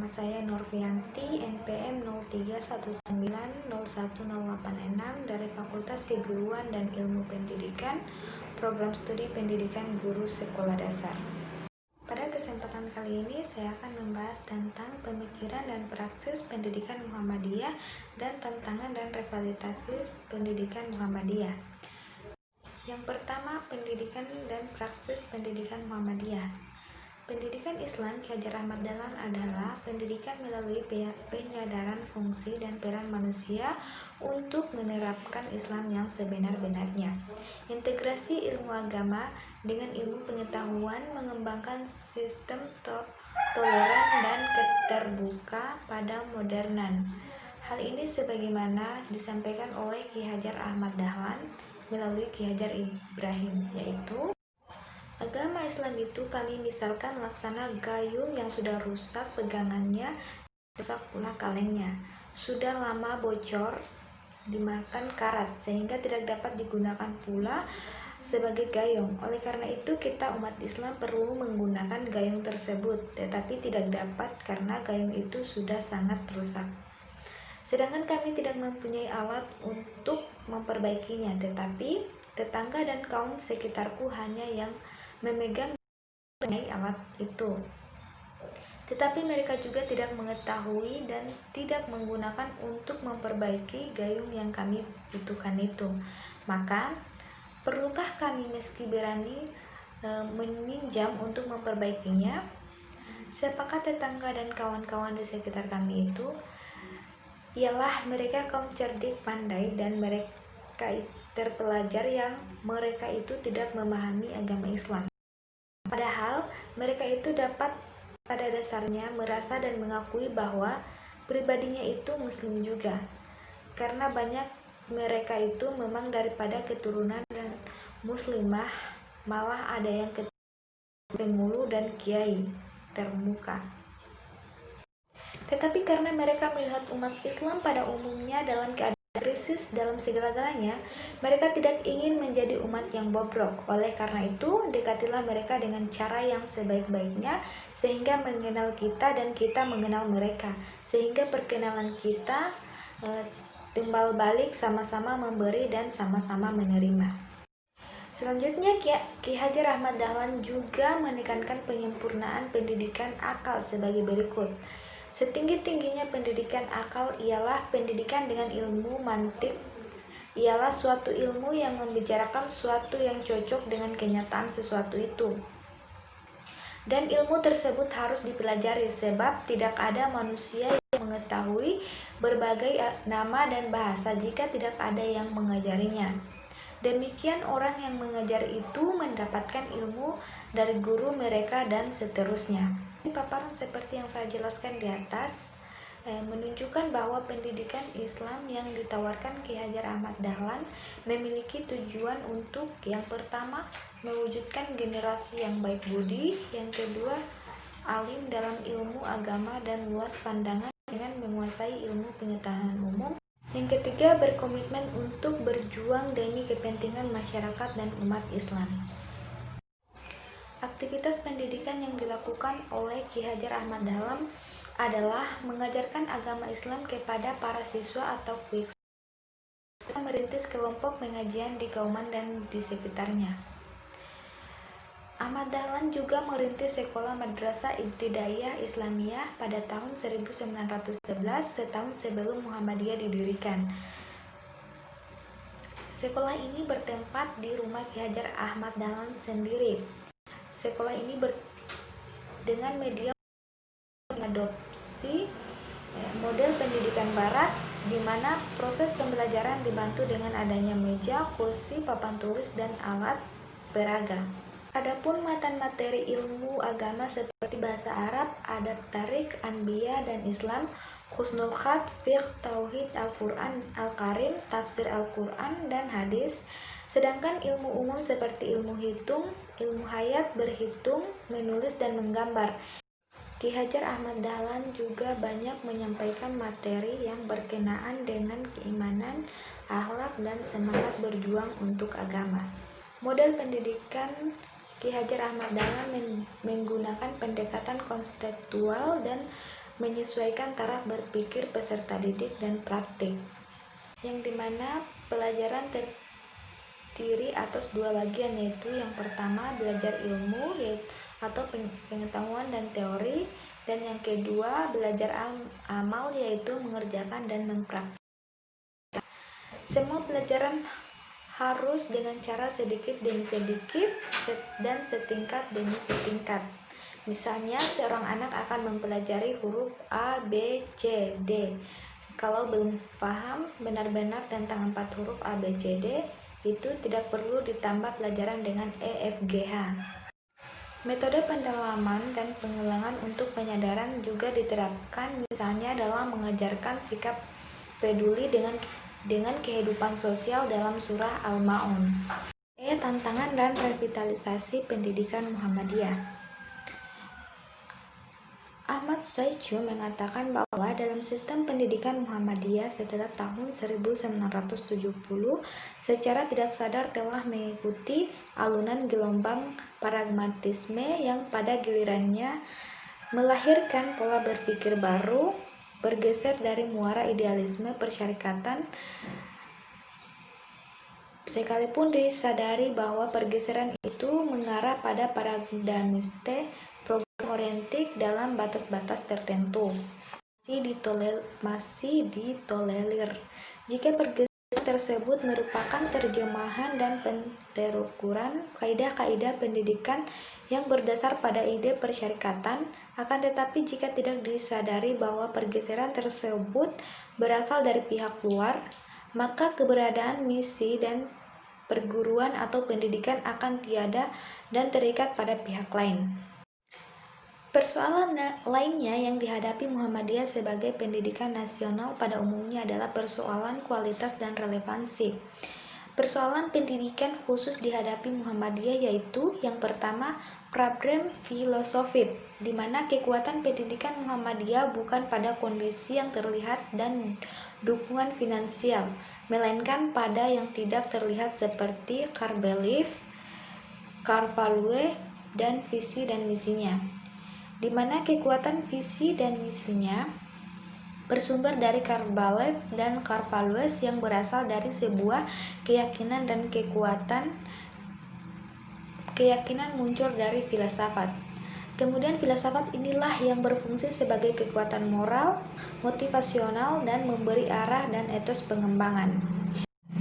Nama saya Nurfianti, NPM 0319010886 dari Fakultas Keguruan dan Ilmu Pendidikan, Program Studi Pendidikan Guru Sekolah Dasar. Pada kesempatan kali ini saya akan membahas tentang pemikiran dan praksis pendidikan Muhammadiyah dan tantangan dan rivalitas pendidikan Muhammadiyah. Yang pertama, pendidikan dan praksis pendidikan Muhammadiyah. Pendidikan Islam Ki Hajar Ahmad Dahlan adalah pendidikan melalui penyadaran fungsi dan peran manusia untuk menerapkan Islam yang sebenar-benarnya. Integrasi ilmu agama dengan ilmu pengetahuan mengembangkan sistem toleran dan terbuka pada modernan. Hal ini sebagaimana disampaikan oleh Ki Hajar Ahmad Dahlan melalui Ki Hajar Ibrahim, yaitu agama Islam itu kami misalkan laksana gayung yang sudah rusak pegangannya, rusak pula kalengnya, sudah lama bocor dimakan karat sehingga tidak dapat digunakan pula sebagai gayung. Oleh karena itu kita umat Islam perlu menggunakan gayung tersebut, tetapi tidak dapat karena gayung itu sudah sangat rusak. Sedangkan kami tidak mempunyai alat untuk memperbaikinya, tetapi tetangga dan kaum sekitarku hanya yang memegang alat itu. Tetapi mereka juga tidak mengetahui dan tidak menggunakan untuk memperbaiki gayung yang kami butuhkan itu. Maka, perlukah kami meski berani meminjam untuk memperbaikinya? Siapakah tetangga dan kawan-kawan di sekitar kami itu? Ialah mereka kaum cerdik, pandai, dan mereka terpelajar yang mereka itu tidak memahami agama Islam. Padahal mereka itu dapat pada dasarnya merasa dan mengakui bahwa pribadinya itu muslim juga. Karena banyak mereka itu memang daripada keturunan dan muslimah, malah ada yang keturunan pengulu dan kiai termuka. Tetapi karena mereka melihat umat Islam pada umumnya dalam keadaan krisis dalam segala-galanya, mereka tidak ingin menjadi umat yang bobrok. Oleh karena itu, dekatilah mereka dengan cara yang sebaik-baiknya, sehingga mengenal kita dan kita mengenal mereka, sehingga perkenalan kita timbal balik, sama-sama memberi dan sama-sama menerima. Selanjutnya, Ki Hajar Ahmad Dahlan juga menekankan penyempurnaan pendidikan akal sebagai berikut. Setinggi-tingginya pendidikan akal ialah pendidikan dengan ilmu mantik, ialah suatu ilmu yang membicarakan suatu yang cocok dengan kenyataan sesuatu itu. Dan ilmu tersebut harus dipelajari sebab tidak ada manusia yang mengetahui berbagai nama dan bahasa jika tidak ada yang mengajarinya. Demikian orang yang mengajar itu mendapatkan ilmu dari guru mereka dan seterusnya. Paparan seperti yang saya jelaskan di atas menunjukkan bahwa pendidikan Islam yang ditawarkan Ki Hajar Ahmad Dahlan memiliki tujuan untuk yang pertama mewujudkan generasi yang baik budi, yang kedua alim dalam ilmu agama dan luas pandangan dengan menguasai ilmu pengetahuan umum, yang ketiga berkomitmen untuk berjuang demi kepentingan masyarakat dan umat Islam. Aktivitas pendidikan yang dilakukan oleh Ki Hajar Ahmad Dahlan adalah mengajarkan agama Islam kepada para siswa atau puik, merintis kelompok pengajian di kauman dan di sekitarnya. Ahmad Dahlan juga merintis sekolah Madrasah Ibtidaiyah Islamiyah pada tahun 1911, setahun sebelum Muhammadiyah didirikan. Sekolah ini bertempat di rumah Ki Hajar Ahmad Dahlan sendiri. Sekolah ini dengan media mengadopsi model pendidikan barat, di mana proses pembelajaran dibantu dengan adanya meja, kursi, papan tulis, dan alat peraga. Adapun materi ilmu agama seperti bahasa Arab, adab tarik, anbiya dan Islam, husnul khat, fiqh, tauhid, Al-Quran Al-Karim, tafsir Al-Quran, dan hadis. Sedangkan ilmu umum seperti ilmu hitung, ilmu hayat, berhitung, menulis, dan menggambar. Ki Hajar Ahmad Dahlan juga banyak menyampaikan materi yang berkenaan dengan keimanan, akhlak, dan semangat berjuang untuk agama. Model pendidikan Ki Hajar Ahmad Dahlan menggunakan pendekatan konseptual dan menyesuaikan taraf berpikir peserta didik dan praktik, yang dimana pelajaran terdiri atas dua bagian, yaitu yang pertama belajar ilmu atau pengetahuan dan teori, dan yang kedua belajar amal, yaitu mengerjakan dan mempraktikkan. Semua pelajaran harus dengan cara sedikit demi sedikit dan setingkat demi setingkat. Misalnya, seorang anak akan mempelajari huruf A, B, C, D. Kalau belum paham benar-benar tentang 4 huruf A, B, C, D, itu tidak perlu ditambah pelajaran dengan E, F, G, H. Metode pendalaman dan pengulangan untuk penyadaran juga diterapkan, misalnya dalam mengajarkan sikap peduli dengan kehidupan sosial dalam surah Al-Ma'un. Tantangan dan revitalisasi pendidikan Muhammadiyah. Ahmad Saicu mengatakan bahwa dalam sistem pendidikan Muhammadiyah setelah tahun 1970 secara tidak sadar telah mengikuti alunan gelombang pragmatisme yang pada gilirannya melahirkan pola berpikir baru, bergeser dari muara idealisme persyarikatan, sekalipun disadari bahwa pergeseran itu mengarah pada paradigmiste orientik dalam batas-batas tertentu masih ditolerir. Jika pergeseran tersebut merupakan terjemahan dan penterukuran kaidah-kaidah pendidikan yang berdasar pada ide persyarikatan, akan tetapi jika tidak disadari bahwa pergeseran tersebut berasal dari pihak luar, maka keberadaan misi dan perguruan atau pendidikan akan tiada dan terikat pada pihak lain. Persoalan lainnya yang dihadapi Muhammadiyah sebagai pendidikan nasional pada umumnya adalah persoalan kualitas dan relevansi. Persoalan pendidikan khusus dihadapi Muhammadiyah yaitu yang pertama, problem filosofis, di mana kekuatan pendidikan Muhammadiyah bukan pada kondisi yang terlihat dan dukungan finansial, melainkan pada yang tidak terlihat seperti core belief, core value, dan visi dan misinya, di mana kekuatan visi dan misinya bersumber dari core belief dan core values yang berasal dari sebuah keyakinan, dan keyakinan muncul dari filsafat. Kemudian filsafat inilah yang berfungsi sebagai kekuatan moral, motivasional, dan memberi arah dan etos pengembangan.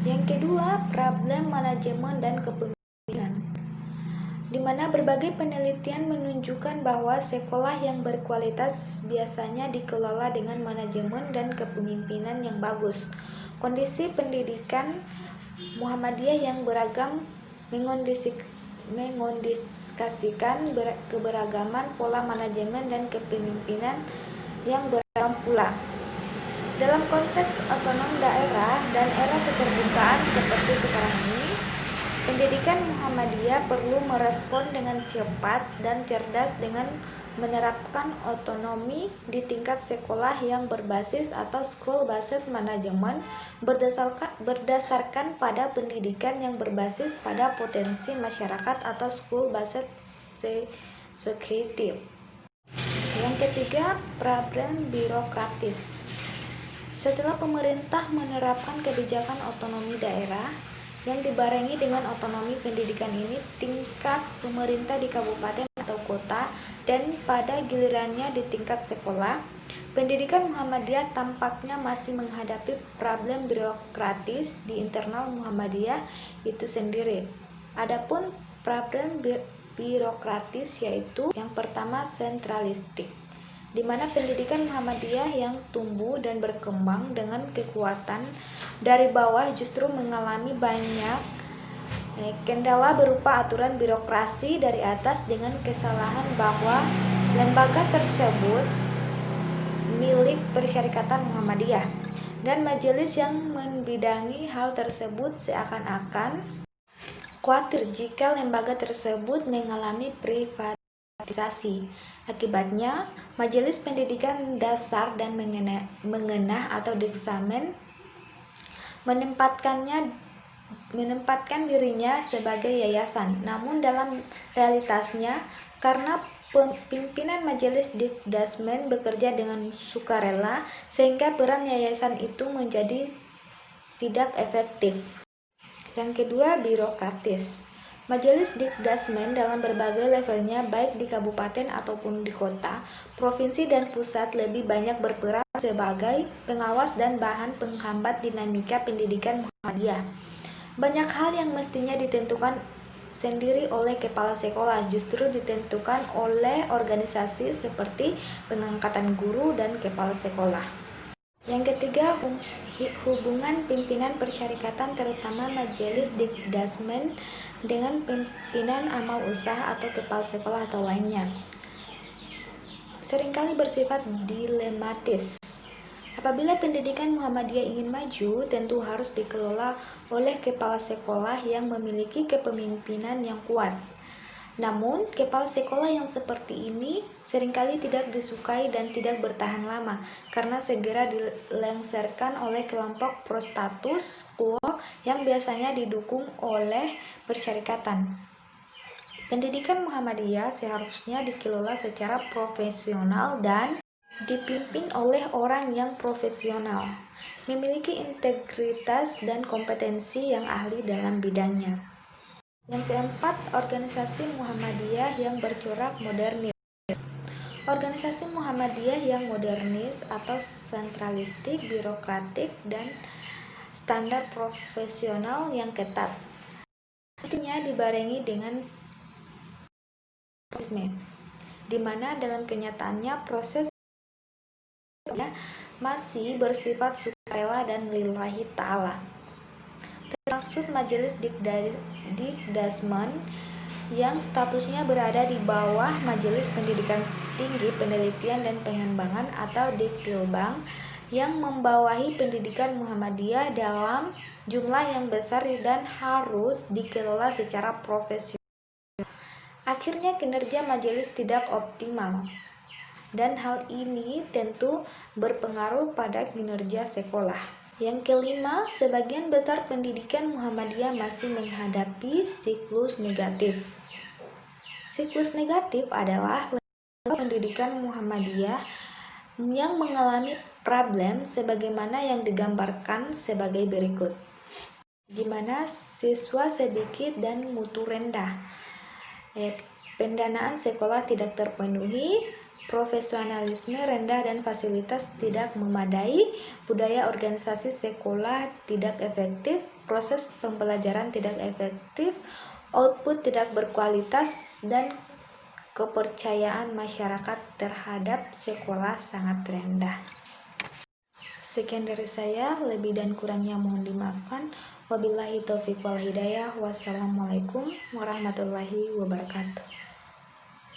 Yang kedua, problem manajemen dan kepemimpinan, di mana berbagai penelitian menunjukkan bahwa sekolah yang berkualitas biasanya dikelola dengan manajemen dan kepemimpinan yang bagus. Kondisi pendidikan Muhammadiyah yang beragam mengondisikan keberagaman pola manajemen dan kepemimpinan yang beragam pula. Dalam konteks otonom daerah dan era keterbukaan seperti sekarang ini, pendidikan Muhammadiyah perlu merespon dengan cepat dan cerdas dengan menerapkan otonomi di tingkat sekolah yang berbasis atau school-based management berdasarkan pada pendidikan yang berbasis pada potensi masyarakat atau school-based society. Yang ketiga, problem birokratis. Setelah pemerintah menerapkan kebijakan otonomi daerah yang dibarengi dengan otonomi pendidikan ini, tingkat pemerintah di kabupaten atau kota dan pada gilirannya di tingkat sekolah, pendidikan Muhammadiyah tampaknya masih menghadapi problem birokratis di internal Muhammadiyah itu sendiri. Adapun problem birokratis yaitu yang pertama sentralistik, di mana pendidikan Muhammadiyah yang tumbuh dan berkembang dengan kekuatan dari bawah justru mengalami banyak kendala berupa aturan birokrasi dari atas dengan kesalahan bahwa lembaga tersebut milik Persyarikatan Muhammadiyah dan majelis yang membidangi hal tersebut seakan-akan khawatir jika lembaga tersebut mengalami privatisasi. Akibatnya, Majelis Pendidikan Dasar dan Menengah atau Diksamen menempatkan dirinya sebagai yayasan. Namun dalam realitasnya, karena Pimpinan Majelis Dikdasmen bekerja dengan sukarela sehingga peran yayasan itu menjadi tidak efektif. Yang kedua, birokratis. Majelis Dikdasmen dalam berbagai levelnya baik di kabupaten ataupun di kota, provinsi dan pusat lebih banyak berperan sebagai pengawas dan bahan penghambat dinamika pendidikan Muhammadiyah. Banyak hal yang mestinya ditentukan sendiri oleh kepala sekolah justru ditentukan oleh organisasi seperti pengangkatan guru dan kepala sekolah. Yang ketiga, hubungan pimpinan persyarikatan terutama Majelis Dikdasmen dengan pimpinan amal usaha atau kepala sekolah atau lainnya seringkali bersifat dilematis. Apabila pendidikan Muhammadiyah ingin maju, tentu harus dikelola oleh kepala sekolah yang memiliki kepemimpinan yang kuat. Namun, kepala sekolah yang seperti ini seringkali tidak disukai dan tidak bertahan lama karena segera dilengsarkan oleh kelompok pro status quo yang biasanya didukung oleh persyarikatan. Pendidikan Muhammadiyah seharusnya dikelola secara profesional dan dipimpin oleh orang yang profesional, memiliki integritas dan kompetensi yang ahli dalam bidangnya. Yang keempat, organisasi Muhammadiyah yang bercorak modernis. Organisasi Muhammadiyah yang modernis atau sentralistik, birokratik, dan standar profesional yang ketat mestinya dibarengi dengan pragmatisme, di mana dalam kenyataannya proses masih bersifat sukarela dan lillahi ta'ala. Termaksud Majelis Dikdasmen yang statusnya berada di bawah Majelis Pendidikan Tinggi Penelitian dan Pengembangan atau Diktilbang yang membawahi pendidikan Muhammadiyah dalam jumlah yang besar dan harus dikelola secara profesional. Akhirnya kinerja majelis tidak optimal. Dan hal ini tentu berpengaruh pada kinerja sekolah. Yang kelima, sebagian besar pendidikan Muhammadiyah masih menghadapi siklus negatif. Siklus negatif adalah pendidikan Muhammadiyah yang mengalami problem sebagaimana yang digambarkan sebagai berikut. Di mana siswa sedikit dan mutu rendah. Pendanaan sekolah tidak terpenuhi, profesionalisme rendah dan fasilitas tidak memadai, budaya organisasi sekolah tidak efektif, proses pembelajaran tidak efektif, output tidak berkualitas, dan kepercayaan masyarakat terhadap sekolah sangat rendah. Sekian dari saya, lebih dan kurangnya mohon dimaafkan. Wabillahi taufiq wal hidayah. Wassalamualaikum warahmatullahi wabarakatuh.